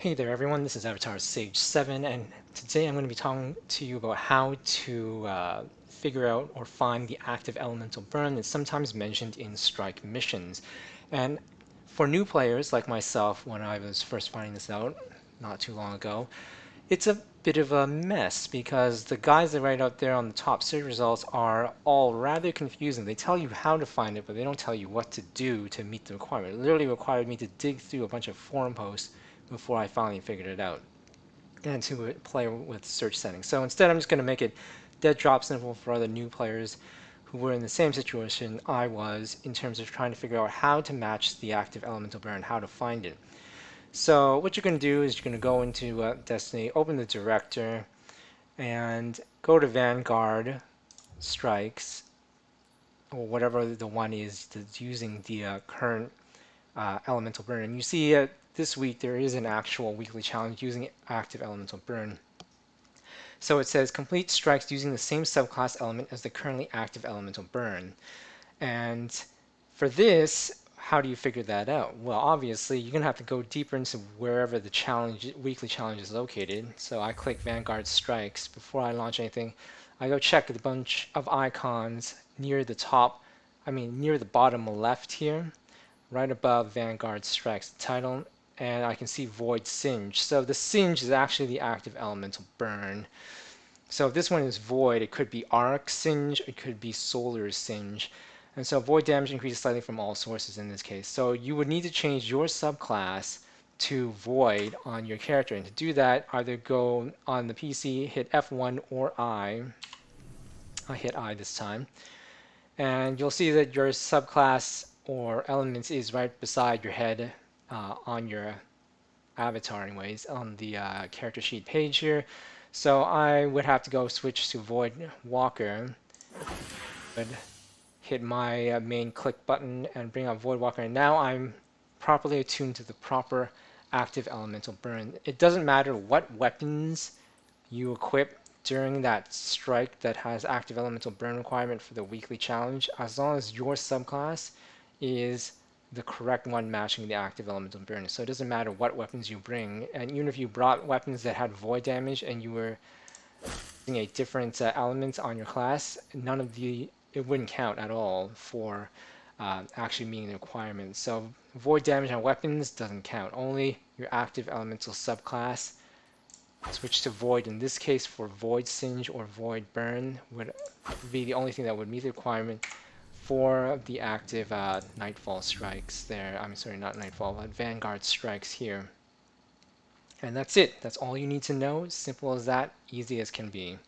Hey there everyone, this is Avatar Sage 7 and today I'm going to be talking to you about how to figure out or find the active elemental burn that's sometimes mentioned in strike missions. And for new players like myself, when I was first finding this out not too long ago, it's a bit of a mess because the guides they write out there on the top search results are all rather confusing. They tell you how to find it, but they don't tell you what to do to meet the requirement. It literally required me to dig through a bunch of forum posts before I finally figured it out and to play with search settings. So instead, I'm just going to make it dead drop simple for other new players who were in the same situation I was in terms of trying to figure out how to match the active elemental burn, how to find it. So what you're going to do is you're going to go into Destiny, open the director, and go to Vanguard Strikes, or whatever the one is that's using the current elemental burn. And you see this week there is an actual weekly challenge using active elemental burn. So it says complete strikes using the same subclass element as the currently active elemental burn. And for this, how do you figure that out? Well, obviously, you're going to have to go deeper into wherever the weekly challenge is located. So I click Vanguard Strikes. Before I launch anything, I go check the bunch of icons near the top, near the bottom left here, right above Vanguard Strikes title, and I can see Void Singe. So the Singe is actually the active elemental burn. So if this one is Void, it could be Arc Singe, it could be Solar Singe. And so Void damage increases slightly from all sources in this case. So you would need to change your subclass to Void on your character. And to do that, either go on the PC, hit F1 or I. I hit I this time. And you'll see that your subclass or elements is right beside your head on your avatar anyways on the character sheet page here. So I would have to go switch to Void Walker. Would hit my main click button and bring up Void Walker, and now I'm properly attuned to the proper active elemental burn. It doesn't matter what weapons you equip during that strike that has active elemental burn requirement for the weekly challenge, as long as your subclass is the correct one matching the active elemental burn. So it doesn't matter what weapons you bring, and even if you brought weapons that had void damage and you were using a different element on your class, it wouldn't count at all for actually meeting the requirements. So void damage on weapons doesn't count, only your active elemental subclass. Switch to Void in this case for Void Singe or Void Burn would be the only thing that would meet the requirement for the active Nightfall strikes there. I'm sorry, not Nightfall, but Vanguard strikes here. And that's it. That's all you need to know. Simple as that, easy as can be.